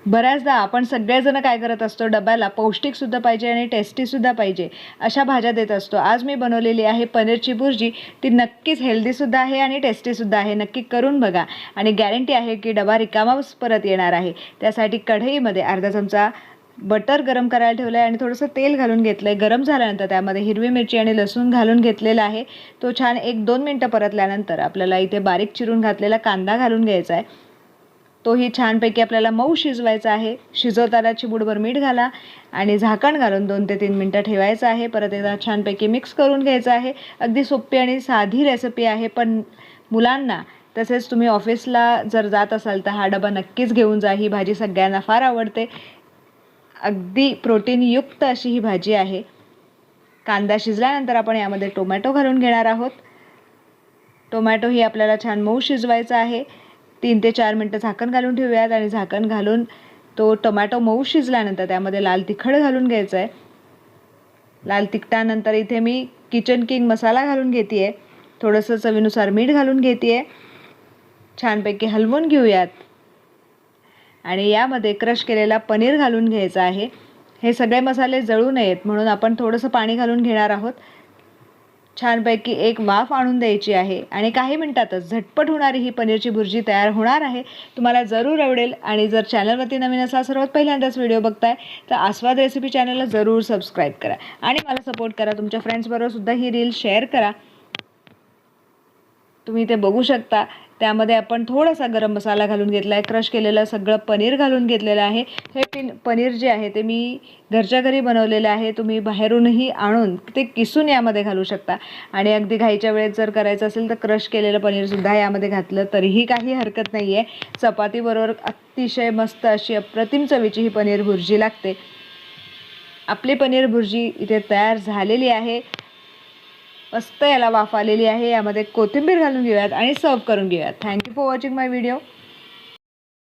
बऱ्याचदा आपण सगळेजण काय करत असतो, डब्याला पौष्टिकसुद्धा पाहिजे आणि टेस्टीसुद्धा पाहिजे अशा भाज्या देत असतो. आज मी बनवलेली आहे पनीरची भुर्जी. ती नक्कीच हेल्दीसुद्धा आहे आणि टेस्टीसुद्धा आहे. नक्की करून बघा आणि गॅरंटी आहे की डबा रिकामाच परत येणार आहे. त्यासाठी कढईमध्ये अर्धा चमचा बटर गरम करायला ठेवलं आहे आणि थोडंसं तेल घालून घेतलं आहे. गरम झाल्यानंतर त्यामध्ये हिरवी मिरची आणि लसूण घालून घेतलेला आहे. तो छान 1-2 मिनटं परतल्यानंतर आपल्याला इथे बारीक चिरून घातलेला कांदा घालून घ्यायचा आहे. तोही छानपैकी आपल्याला मऊ शिजवायचा आहे. शिजवताना चिमूटभर मीठ घाला आणि झाकण घालून 2 ते 3 मिनटं ठेवायचं आहे. परत एकदा छानपैकी मिक्स करून घ्यायचं आहे. अगदी सोपी आणि साधी रेसिपी आहे, पण मुलांना तसेच तुम्ही ऑफिसला जर जात असाल तर हा डबा नक्कीच घेऊन जा. ही भाजी सगळ्यांना फार आवडते. अगदी प्रोटीनयुक्त अशी ही भाजी आहे. कांदा शिजल्यानंतर आपण यामध्ये टोमॅटो घालून घेणार आहोत. टोमॅटोही आपल्याला छान मऊ शिजवायचा आहे. 3 ते 4 मिनटं झाकण घालून ठेवूयात आणि झाकण घालून तो टोमॅटो मऊ शिजल्यानंतर त्यामध्ये लाल तिखट घालून घ्यायचं आहे. लाल तिखटानंतर इथे मी किचन किंग मसाला घालून घेते आहे. थोडंसं चवीनुसार मीठ घालून घेते आहे. छानपैकी हलवून घेऊयात आणि यामध्ये क्रश केलेला पनीर घालून घ्यायचा आहे. हे सगळे मसाले जळू नयेत म्हणून आपण थोडंसं पाणी घालून घेणार आहोत. छानपैकी एक वाफ आणून द्यायची आहे आणि काही मिनिटातच झटपट होणारी ही पनीरची भुर्जी तयार होणार आहे. तुम्हाला जरूर आवडेल आणि जर चॅनलवरती नवीन असाल, सर्वात पहिल्यांदाच व्हिडिओ बघताय तर आस्वाद रेसिपी चॅनलला जरूर सबस्क्राईब करा आणि मला सपोर्ट करा. तुमच्या फ्रेंड्सबरोबर सुद्धा ही रील शेअर करा. तुम्ही ते बघू शकता. त्यामध्ये आपण थोडासा गरम मसाला घालून घेतला आहे. क्रश केलेलं सगळं पनीर घालून घेतलेलं आहे. हे पनीर जे आहे ते मी घरच्या घरी बनवलेलं आहे. तुम्ही बाहेरूनही आणून ते किसून यामध्ये घालू शकता आणि अगदी घाईच्या वेळेत जर करायचं असेल तर क्रश केलेलं पनीरसुद्धा यामध्ये घातलं तरीही काही हरकत नाही आहे. चपातीबरोबर अतिशय मस्त अशी अप्रतिम चवीची ही पनीर भुर्जी लागते. आपली पनीर भुर्जी इथे तयार झालेली आहे. मस्त याला वाफ आलेली आहे. यामध्ये कोथिंबीर घालून घेऊयात आणि सर्व करून घेऊयात. Thank you for watching my video.